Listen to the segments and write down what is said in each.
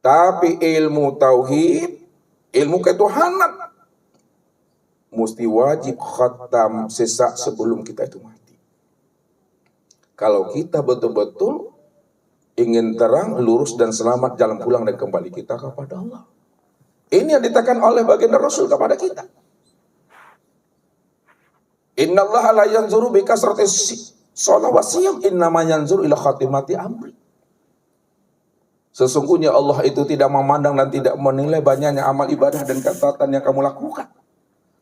Tapi ilmu tauhid, ilmu ketuhanan, mesti wajib khatam sesak sebelum kita itu mati. Kalau kita betul-betul ingin terang, lurus dan selamat jalan pulang dan kembali kita kepada Allah. Ini yang ditekan oleh baginda Rasul kepada kita. Innallaha la yanzuru bi kasratis shalah wa siyam, innama yanzuru ila khatimati amri. Sesungguhnya Allah itu tidak memandang dan tidak menilai banyaknya amal ibadah dan ketaatan yang kamu lakukan.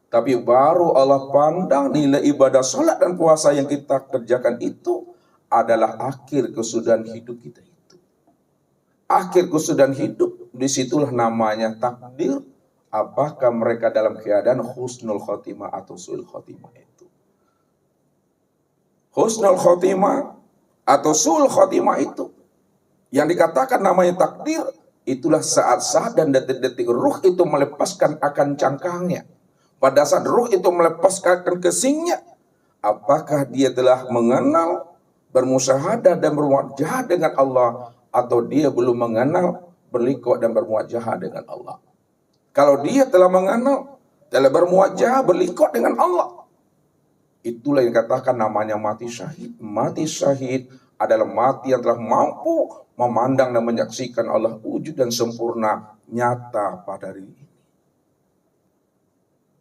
Tapi baru Allah pandang nilai ibadah salat dan puasa yang kita kerjakan itu adalah akhir kesudahan hidup kita itu. Akhir kesudahan hidup, disitulah namanya takdir. Apakah mereka dalam keadaan husnul khotimah atau su'ul khotimah itu. Husnul khotimah atau su'ul khotimah itu yang dikatakan namanya takdir, itulah saat-saat dan detik-detik ruh itu melepaskan akan cangkangnya. Pada saat ruh itu melepaskan akan kesingnya, apakah dia telah mengenal, bermusyahadah dan bermuajahah dengan Allah, atau dia belum mengenal, berliku dan bermuajahah dengan Allah. Kalau dia telah mengenal, telah bermuajahah, berliku dengan Allah, itulah yang dikatakan namanya mati syahid. Mati syahid adalah mati yang telah mampu memandang dan menyaksikan Allah wujud dan sempurna nyata pada diri ini.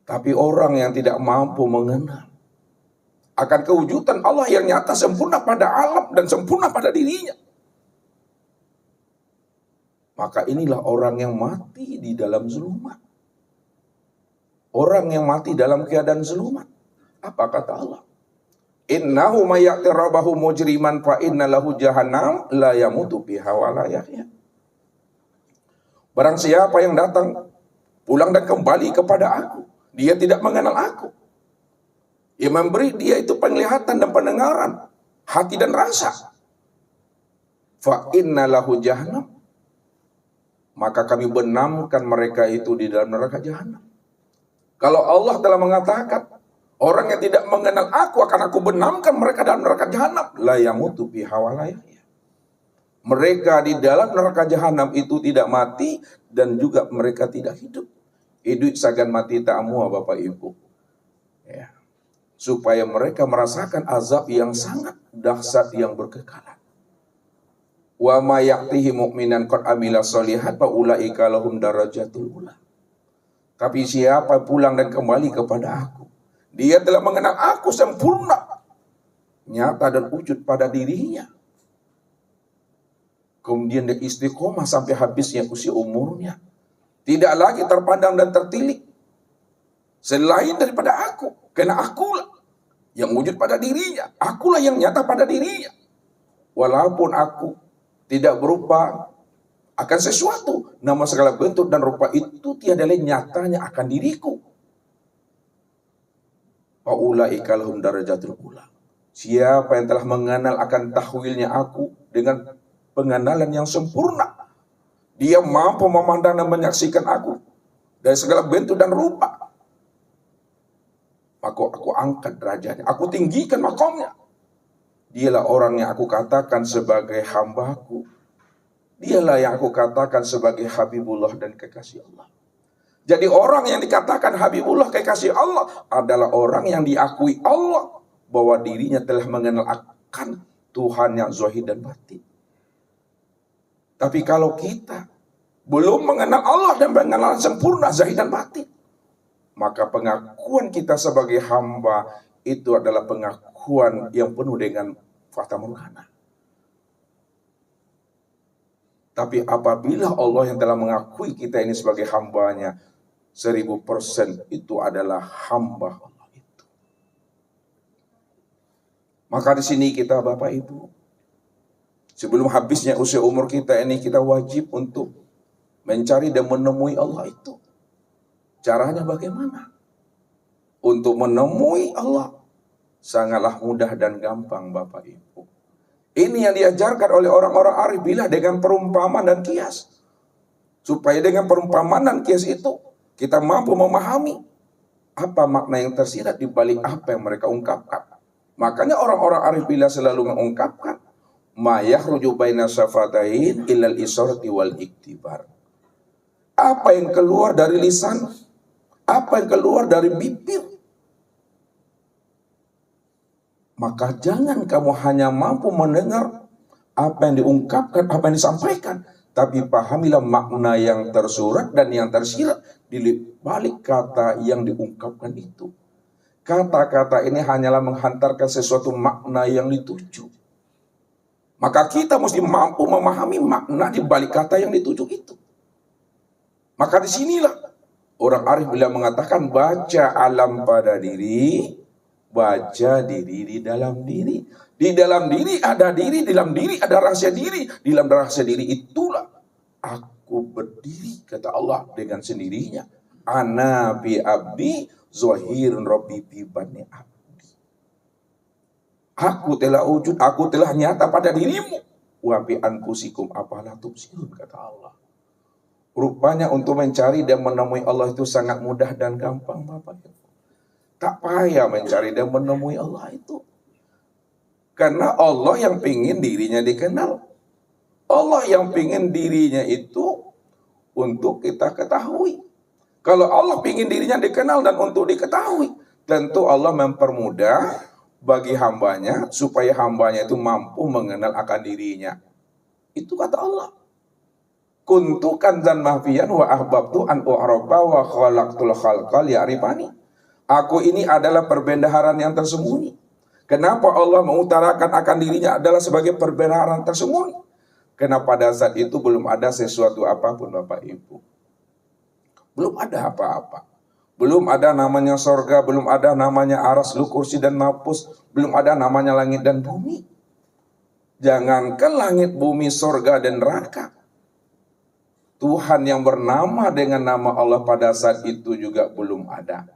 Tapi orang yang tidak mampu mengenal akan kewujudan Allah yang nyata sempurna pada alam dan sempurna pada dirinya, maka inilah orang yang mati di dalam zulumat. Orang yang mati dalam keadaan zulumat. Apa kata Allah? Innahu may ya'ti rabbahu mujriman fa inna lahu jahannam la yamutu biha wa la yahya. Barang siapa yang datang pulang dan kembali kepada aku, dia tidak mengenal aku. Yang memberi dia itu penglihatan dan pendengaran, hati dan rasa. Fa inna lahu jahannam, maka kami benamkan mereka itu di dalam neraka jahanam. Kalau Allah telah mengatakan, orang yang tidak mengenal aku akan aku benamkan mereka dalam neraka jahanam, la yamutu biha wa la yahya. Mereka di dalam neraka jahanam itu tidak mati dan juga mereka tidak hidup. Hidup sagan mati tak mua Bapak Ibu. Ya. Supaya mereka merasakan azab yang sangat dahsyat yang berkekalan. Wa may ya'tihi mu'minan qad amila sholihat fa ulaika lahum darajatul ula. Tapi siapa pulang dan kembali kepada aku, dia telah mengenal aku sempurna, nyata dan wujud pada dirinya. Kemudian dia istiqomah sampai habisnya usia umurnya. Tidak lagi terpandang dan tertilik selain daripada aku. Karena akulah yang wujud pada dirinya. Akulah yang nyata pada dirinya. Walaupun aku tidak berupa akan sesuatu, nama segala bentuk dan rupa itu tiada lain nyatanya akan diriku. Faulaika lahum darajatul ula. Siapa yang telah mengenal akan tahwilnya aku dengan pengenalan yang sempurna, dia mampu memandang dan menyaksikan aku dari segala bentuk dan rupa, maka aku angkat derajatnya, aku tinggikan makamnya. Dialah orang yang aku katakan sebagai hambaku. Dialah yang aku katakan sebagai Habibullah dan kekasih Allah. Jadi orang yang dikatakan Habibullah kekasih Allah adalah orang yang diakui Allah bahwa dirinya telah mengenal akan Tuhan yang zahir dan batin. Tapi kalau kita belum mengenal Allah dan mengenal sempurna zahir dan batin, maka pengakuan kita sebagai hamba itu adalah pengakuan yang penuh dengan fata morgana. Tapi apabila Allah yang telah mengakui kita ini sebagai hambanya, 1000% itu adalah hamba Allah itu. Maka di sini kita Bapak Ibu, sebelum habisnya usia umur kita ini, kita wajib untuk mencari dan menemui Allah itu. Caranya bagaimana? Untuk menemui Allah sangatlah mudah dan gampang Bapak Ibu. Ini yang diajarkan oleh orang-orang arif billah dengan perumpamaan dan kias. Supaya dengan perumpamaan dan kias itu kita mampu memahami apa makna yang tersirat di balik apa yang mereka ungkapkan. Makanya orang-orang arif billah selalu mengungkapkan ma yakhruju baina syafatain illal isharati wal iktibar. Apa yang keluar dari lisan, apa yang keluar dari bibir, maka jangan kamu hanya mampu mendengar apa yang diungkapkan, apa yang disampaikan, tapi pahamilah makna yang tersurat dan yang tersirat di balik kata yang diungkapkan itu. Kata-kata ini hanyalah menghantarkan sesuatu makna yang dituju. Maka kita mesti mampu memahami makna di balik kata yang dituju itu. Maka disinilah orang arif bila mengatakan baca alam pada diri, baca diri di dalam diri. Di dalam diri ada diri, di dalam diri ada rahasia diri. Di dalam rahasia diri itulah aku berdiri, kata Allah dengan sendirinya. Ana bi abdi zahirun rabbi bi bani abdi. Aku telah wujud, aku telah nyata pada dirimu. Wa bi anfusikum afala tubsirun, kata Allah. Rupanya untuk mencari dan menemui Allah itu sangat mudah dan gampang, Bapak Ibu. Tak payah mencari dan menemui Allah itu. Karena Allah yang pingin dirinya dikenal. Allah yang pingin dirinya itu untuk kita ketahui. Kalau Allah pingin dirinya dikenal dan untuk diketahui, tentu Allah mempermudah bagi hambanya supaya hambanya itu mampu mengenal akan dirinya. Itu kata Allah. Kuntu kanzan mahfiyan wa ahbabtu an u'rafa wa khalaqtul khalqa liya'rifani. Aku ini adalah perbendaharaan yang tersembunyi. Kenapa Allah mengutarakan akan dirinya adalah sebagai perbendaharaan tersembunyi? Karena pada saat itu belum ada sesuatu apapun, Bapak Ibu. Belum ada apa-apa. Belum ada namanya sorga, belum ada namanya aras, lu kursi dan mapus, belum ada namanya langit dan bumi. Jangankan langit, bumi, sorga dan neraka. Tuhan yang bernama dengan nama Allah pada saat itu juga belum ada.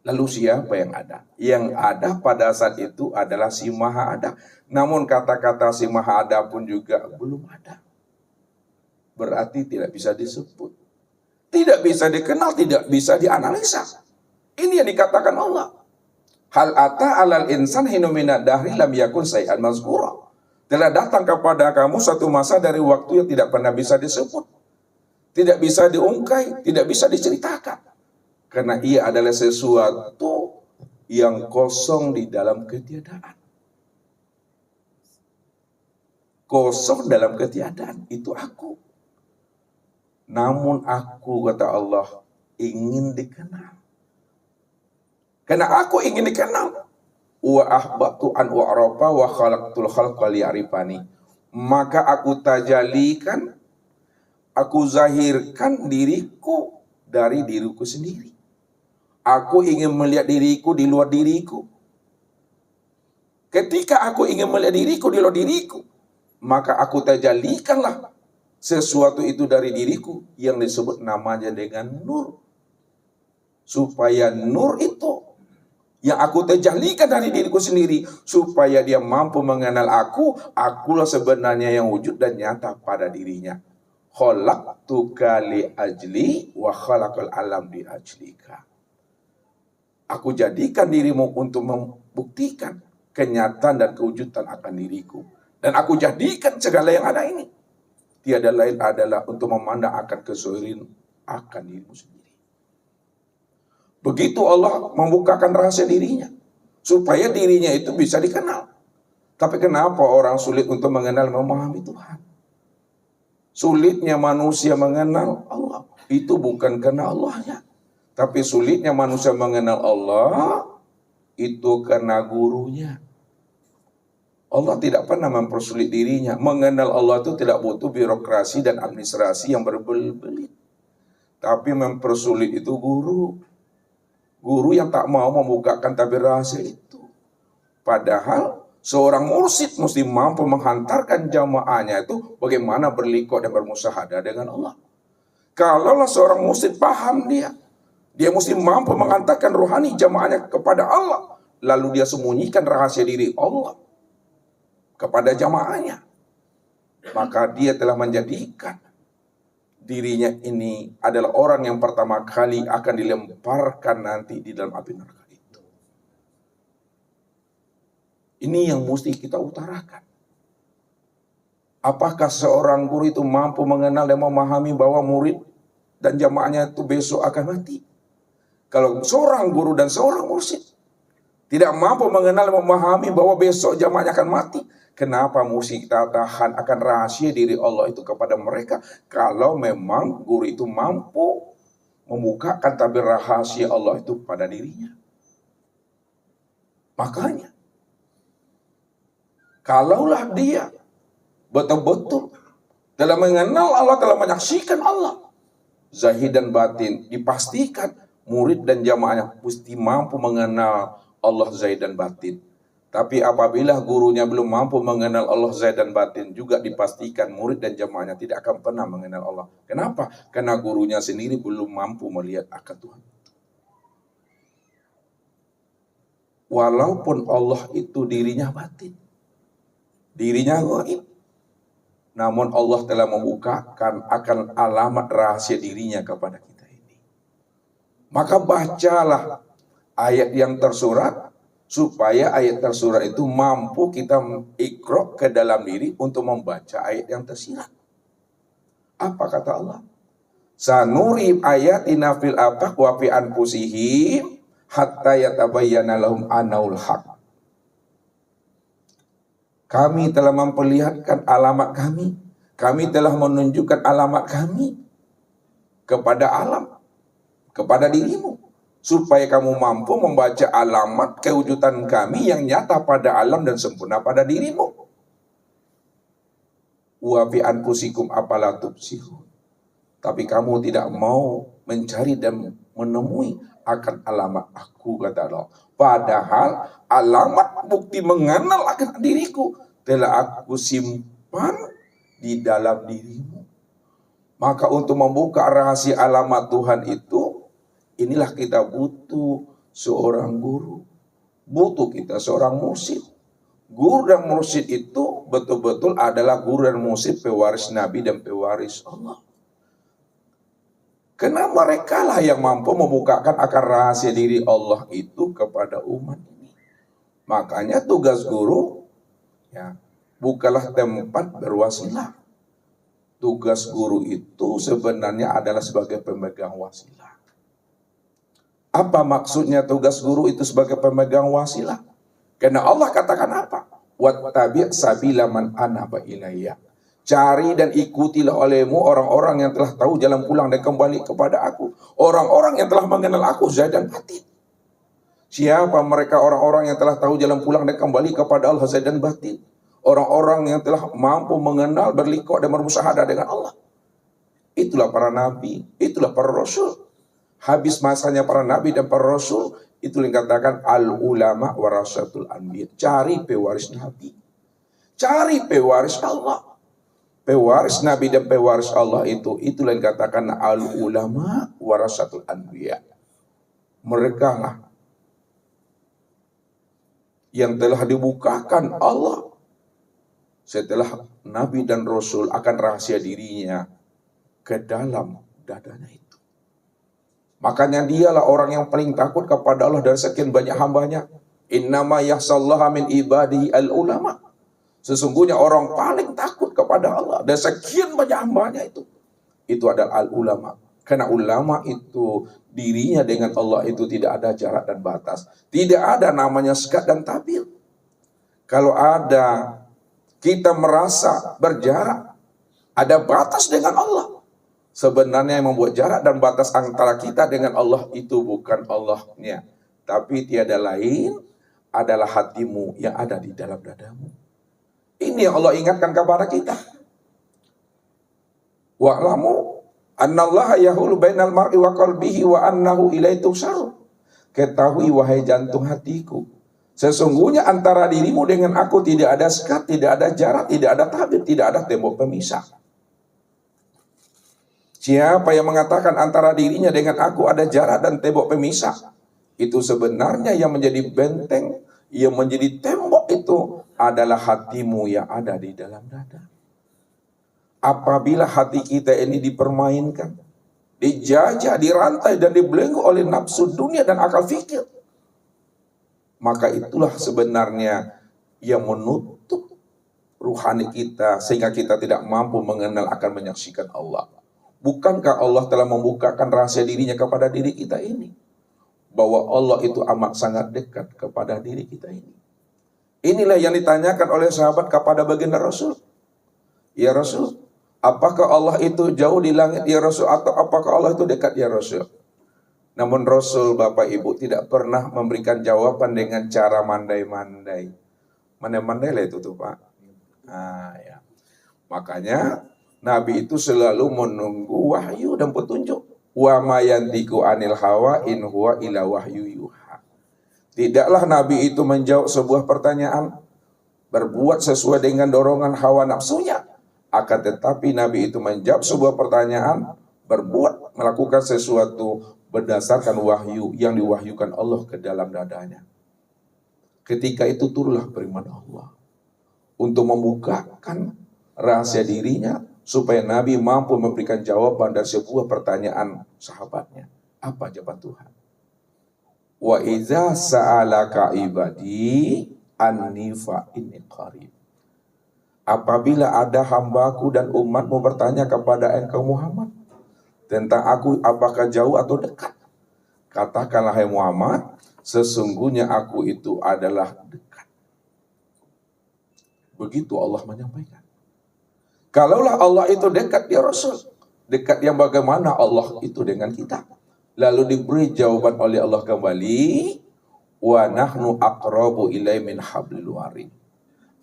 Lalu siapa yang ada? Yang ada pada saat itu adalah si Maha Ada. Namun kata-kata si Maha Ada pun juga belum ada. Berarti tidak bisa disebut. Tidak bisa dikenal, tidak bisa dianalisa. Ini yang dikatakan Allah. Hal ata alal insan hinu minad dahri lam yakun syai'an mazkura. Telah datang kepada kamu satu masa dari waktu yang tidak pernah bisa disebut. Tidak bisa diungkai, tidak bisa diceritakan. Karena ia adalah sesuatu yang kosong di dalam ketiadaan. Kosong dalam ketiadaan, itu aku. Namun aku, kata Allah, ingin dikenal. Karena aku ingin dikenal. Wa ahbatu an wa'rafa wa khalaqtul khalqa liya'rifani. Maka aku tajalikan, aku zahirkan diriku dari diriku sendiri. Aku ingin melihat diriku di luar diriku. Ketika aku ingin melihat diriku di luar diriku, maka aku tajalikanlah sesuatu itu dari diriku yang disebut namanya dengan nur. Supaya nur itu yang aku tajalikan dari diriku sendiri, supaya dia mampu mengenal aku, akulah sebenarnya yang wujud dan nyata pada dirinya. Khalaqtuka li ajli wa khalaqal alam li ajlika. Aku jadikan dirimu untuk membuktikan kenyataan dan kewujudan akan diriku. Dan aku jadikan segala yang ada ini. Tiada lain adalah untuk memandang akan kezuhiran akan dirimu sendiri. Begitu Allah membukakan rahasia dirinya. Supaya dirinya itu bisa dikenal. Tapi kenapa orang sulit untuk mengenal, memahami Tuhan? Sulitnya manusia mengenal Allah. Itu bukan karena Allahnya. Tapi sulitnya manusia mengenal Allah, itu karena gurunya. Allah tidak pernah mempersulit dirinya. Mengenal Allah itu tidak butuh birokrasi dan administrasi yang berbelit-belit. Tapi mempersulit itu guru. Guru yang tak mau membukakan tabir rahasia itu. Padahal seorang mursyid mesti mampu menghantarkan jamaahnya itu bagaimana berliqah dan bermusyahadah dengan Allah. Kalaulah seorang mursyid paham dia mesti mampu menghantarkan rohani jamaahnya kepada Allah. Lalu dia sembunyikan rahasia diri Allah kepada jamaahnya. Maka dia telah menjadikan dirinya ini adalah orang yang pertama kali akan dilemparkan nanti di dalam api neraka itu. Ini yang mesti kita utarakan. Apakah seorang guru itu mampu mengenal dan memahami bahwa murid dan jamaahnya itu besok akan mati? Kalau seorang guru dan seorang mursyid tidak mampu mengenal dan memahami bahwa besok jamaahnya akan mati, kenapa mesti kita tahan akan rahasia diri Allah itu kepada mereka? Kalau memang guru itu mampu membukakan tabir rahasia Allah itu pada dirinya. Makanya, kalaulah dia betul-betul dalam mengenal Allah, telah menyaksikan Allah, zahir dan batin, dipastikan murid dan jamaahnya mesti mampu mengenal Allah zahir dan batin. Tapi apabila gurunya belum mampu mengenal Allah zahir dan batin, juga dipastikan murid dan jamaahnya tidak akan pernah mengenal Allah. Kenapa? Karena gurunya sendiri belum mampu melihat akan Tuhan. Walaupun Allah itu dirinya batin, dirinya gaib, namun Allah telah membukakan akan alamat rahasia dirinya kepada kita ini. Maka bacalah ayat yang tersurat, supaya ayat tersurat itu mampu kita ikro ke dalam diri untuk membaca ayat yang tersirat. Apa kata Allah? Sanuri ayatina fil afaq wa fi anfusihim hatta yatabayyana lahum annaul haq. Kami telah memperlihatkan alamat kami. Kami telah menunjukkan alamat kami kepada alam, kepada dirimu, supaya kamu mampu membaca alamat kewujudan kami yang nyata pada alam dan sempurna pada dirimu. Wa fi anfusikum afala tubsirun. Tapi kamu tidak mau mencari dan menemui akan alamat aku, kata Allah. Padahal alamat bukti mengenal akan diriku telah aku simpan di dalam dirimu. Maka untuk membuka rahasia alamat Tuhan itu, inilah kita butuh seorang guru. Butuh kita seorang mursyid. Guru dan mursyid itu betul-betul adalah guru dan mursyid pewaris Nabi dan pewaris Allah. Karena mereka lah yang mampu membukakan akan rahasia diri Allah itu kepada umat ini. Makanya tugas guru, ya, bukalah tempat berwasilah. Tugas guru itu sebenarnya adalah sebagai pemegang wasilah. Apa maksudnya tugas guru itu sebagai pemegang wasilah? Karena Allah katakan apa? Wattabi' sabila man anaba ilayya. Cari dan ikutilah olehmu orang-orang yang telah tahu jalan pulang dan kembali kepada aku. Orang-orang yang telah mengenal aku zahir dan batin. Siapa mereka orang-orang yang telah tahu jalan pulang dan kembali kepada Allah zahir dan batin? Orang-orang yang telah mampu mengenal, berliqah dan bermusyahadah dengan Allah. Itulah para nabi, itulah para rasul. Habis masanya para nabi dan para rasul, itu yang dikatakan al-ulama warasatul anbiya. Cari pewaris nabi. Cari pewaris Allah. Pewaris nabi dan pewaris Allah itu, itulah yang dikatakan al-ulama warasatul anbiya. Mereka lah yang telah dibukakan Allah setelah Nabi dan Rasul akan rahasia dirinya ke dalam dadanya itu. Makanya dialah orang yang paling takut kepada Allah dari sekian banyak hambanya. Innama yahsallaha min ibadihi al-ulama. Sesungguhnya orang paling takut kepada Allah dari sekian banyak hambanya itu adalah al-ulama. Karena ulama itu dirinya dengan Allah itu tidak ada jarak dan batas. Tidak ada namanya sekat dan tabir. Kalau ada kita merasa berjarak, ada batas dengan Allah. Sebenarnya yang membuat jarak dan batas antara kita dengan Allah itu bukan Allahnya, tapi tiada lain adalah hatimu yang ada di dalam dadamu. Ini yang Allah ingatkan kepada kita. Wa'lamu annallaha yahulu bainal mar'i wa qalbihi wa annahu ilaihi tuhsyarun. Ketahui wahai jantung hatiku, sesungguhnya antara dirimu dengan aku tidak ada sekat, tidak ada jarak, tidak ada tabir, tidak ada tembok pemisah. Siapa yang mengatakan antara dirinya dengan aku ada jarak dan tembok pemisah, itu sebenarnya yang menjadi benteng, yang menjadi tembok itu adalah hatimu yang ada di dalam dada. Apabila hati kita ini dipermainkan, dijajah, dirantai dan dibelenggu oleh nafsu dunia dan akal fikir, maka itulah sebenarnya yang menutup ruhani kita sehingga kita tidak mampu mengenal akan menyaksikan Allah. Bukankah Allah telah membukakan rahasia dirinya kepada diri kita ini? Bahwa Allah itu amat sangat dekat kepada diri kita ini. Inilah yang ditanyakan oleh sahabat kepada baginda Rasul. Ya Rasul, apakah Allah itu jauh di langit ya Rasul, atau apakah Allah itu dekat ya Rasul? Namun Rasul, Bapak Ibu, tidak pernah memberikan jawaban dengan cara mandai-mandai. Mandai-mandai lah itu tuh Pak. Nah, ya. Makanya Nabi itu selalu menunggu wahyu dan petunjuk. Wa ma yantiqu anil hawa in huwa illa wahyu yuha. Tidaklah Nabi itu menjawab sebuah pertanyaan, berbuat sesuai dengan dorongan hawa nafsunya. Akan tetapi Nabi itu menjawab sebuah pertanyaan, berbuat, melakukan sesuatu berdasarkan wahyu yang diwahyukan Allah ke dalam dadanya. Ketika itu turunlah firman Allah untuk membukakan rahasia dirinya supaya Nabi mampu memberikan jawaban dari sebuah pertanyaan sahabatnya. Apa jawaban Tuhan? Wa iza sa'alaka ibadi anni fa inni qarib. Apabila ada hambaku dan umatmu bertanya kepada engkau Muhammad tentang aku apakah jauh atau dekat, katakanlah hai Muhammad, sesungguhnya aku itu adalah dekat. Begitu Allah menyampaikan. Kalaulah Allah itu dekat ya Rasul, dekat yang bagaimana Allah itu dengan kita? Lalu diberi jawaban oleh Allah kembali, wa nahnu aqrabu ilai min hablil warid.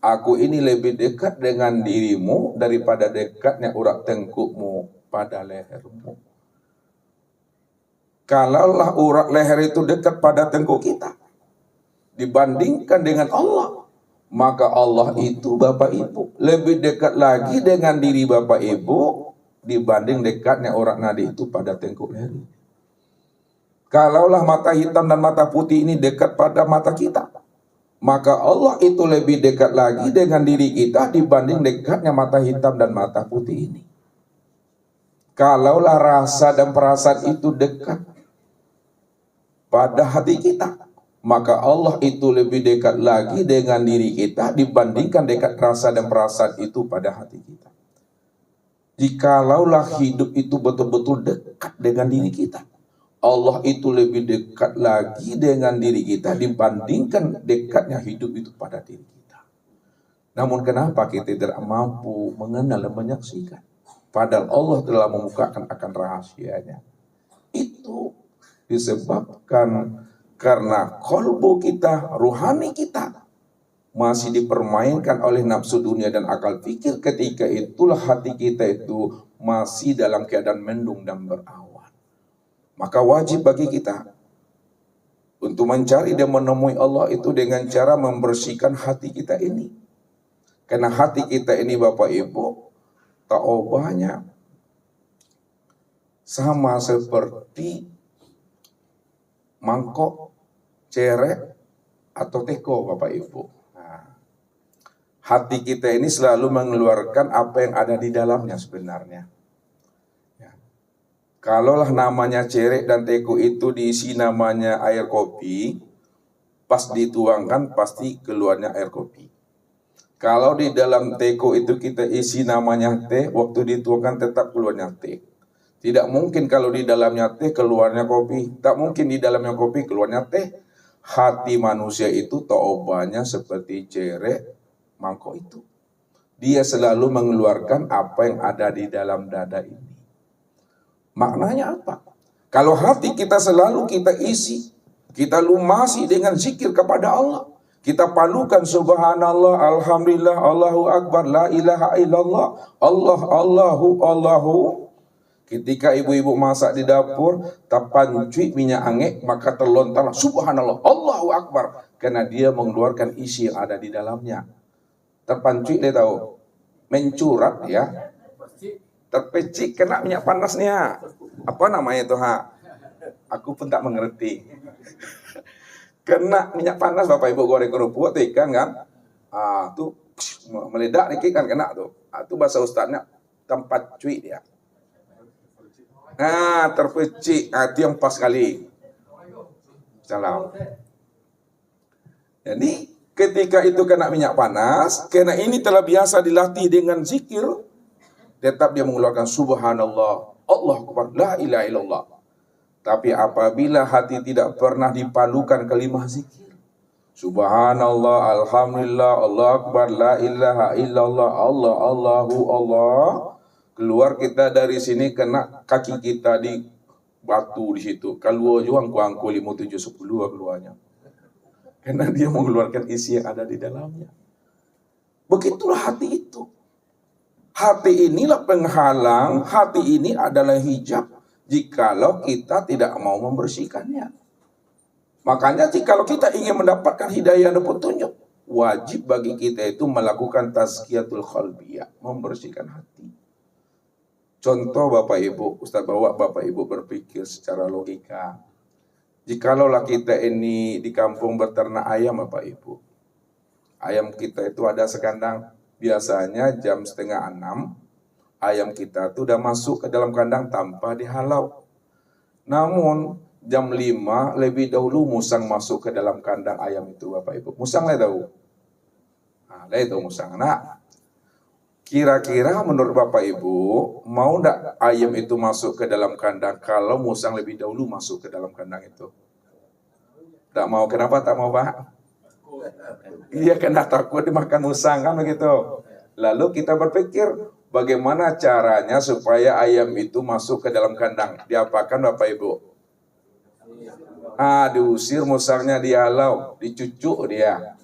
Aku ini lebih dekat dengan dirimu daripada dekatnya urat tengkukmu pada lehermu. Kalaulah urat leher itu dekat pada tengkuk kita dibandingkan dengan Allah, maka Allah itu Bapak Ibu lebih dekat lagi dengan diri Bapak Ibu dibanding dekatnya urat nadi itu pada tengkuk leher. Kalaulah mata hitam dan mata putih ini dekat pada mata kita, maka Allah itu lebih dekat lagi dengan diri kita dibanding dekatnya mata hitam dan mata putih ini. Kalaulah rasa dan perasaan itu dekat pada hati kita, maka Allah itu lebih dekat lagi dengan diri kita dibandingkan dekat rasa dan perasaan itu pada hati kita. Jikalaulah hidup itu betul-betul dekat dengan diri kita, Allah itu lebih dekat lagi dengan diri kita dibandingkan dekatnya hidup itu pada diri kita. Namun kenapa kita tidak mampu mengenal dan menyaksikan? Padahal Allah telah membukakan akan rahasianya. Itu disebabkan karena kolbu kita, ruhani kita masih dipermainkan oleh nafsu dunia dan akal fikir. Ketika itulah hati kita itu masih dalam keadaan mendung dan berawan. Maka wajib bagi kita untuk mencari dan menemui Allah itu dengan cara membersihkan hati kita ini. Karena hati kita ini Bapak Ibu, taubahnya sama seperti mangkok, cerek, atau teko Bapak Ibu. Nah, hati kita ini selalu mengeluarkan apa yang ada di dalamnya sebenarnya. Kalaulah namanya cerek dan teko itu diisi namanya air kopi, pas dituangkan pasti keluarnya air kopi. Kalau di dalam teko itu kita isi namanya teh, waktu dituangkan tetap keluarnya teh. Tidak mungkin kalau di dalamnya teh keluarnya kopi, tak mungkin di dalamnya kopi keluarnya teh. Hati manusia itu taubahnya seperti cerek mangkok itu. Dia selalu mengeluarkan apa yang ada di dalam dada ini. Maknanya apa? Kalau hati kita selalu kita isi, kita lumasi dengan zikir kepada Allah. Kita palukan subhanallah, alhamdulillah, Allahu akbar, la ilaha illallah, Allahu. Ketika ibu-ibu masak di dapur, tapancuy minyak angin, maka terlontarlah subhanallah, Allahu akbar. Karena dia mengeluarkan isi yang ada di dalamnya. Terpancuy dia tahu, mencurat ya. Terpecik kena minyak panasnya. Apa namanya itu ha? Aku pun tak mengerti. Kena minyak panas Bapak Ibu goreng kerupuk atau ikan kan? Tuh meledak dikit kan kena tuh. Itu bahasa ustaznya tempat cuy dia. Terpecik. Itu yang pas kali. Salam. Jadi Ketika itu kena minyak panas, karena ini telah biasa dilatih dengan zikir, tetap dia mengeluarkan subhanallah, Allah akbar, la ilaha illallah. Tapi apabila hati tidak pernah dipalukan kalimah zikir, subhanallah, alhamdulillah, Allah akbar, la ilaha illallah, Allah, Allahu, Allah, keluar kita dari sini kena kaki kita di batu di situ. Keluar juga angku 5, 7, 10 keluarnya. Karena dia mengeluarkan isi yang ada di dalamnya. Begitulah hati itu. Hati inilah penghalang, hati ini adalah hijab jikalau kita tidak mau membersihkannya. Makanya jikalau kita ingin mendapatkan hidayah dan petunjuk, wajib bagi kita itu melakukan tazkiyatul qalbiyah, membersihkan hati. Contoh Bapak Ibu, Ustaz bawa Bapak Ibu berpikir secara logika. Jikalaulah kita ini di kampung berternak ayam Bapak Ibu. Ayam kita itu ada sekandang, biasanya jam 5:30, ayam kita itu udah masuk ke dalam kandang tanpa dihalau. Namun jam 5 lebih dahulu musang masuk ke dalam kandang ayam itu Bapak Ibu. Musang lah tahu. Nah, itu musang. Nah, kira-kira menurut Bapak Ibu, mau enggak ayam itu masuk ke dalam kandang kalau musang lebih dahulu masuk ke dalam kandang itu? Tak mau. Kenapa tak mau, Pak? Iya, kena takut dimakan musang kan begitu. Lalu kita berpikir, bagaimana caranya supaya ayam itu masuk ke dalam kandang? Diapakan Bapak Ibu? Diusir musangnya, dihalau, dicucuk dia.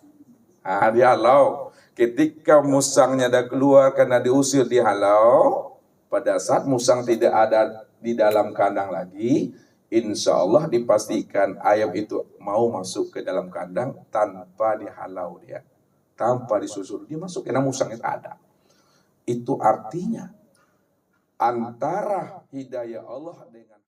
Dihalau. Ketika musangnya dah keluar karena diusir, dihalau, pada saat musang tidak ada di dalam kandang lagi, insya Allah dipastikan ayam itu mau masuk ke dalam kandang tanpa dihalau dia. Tanpa disusul, dia masuk karena musang itu ada. Itu artinya antara hidayah Allah dengan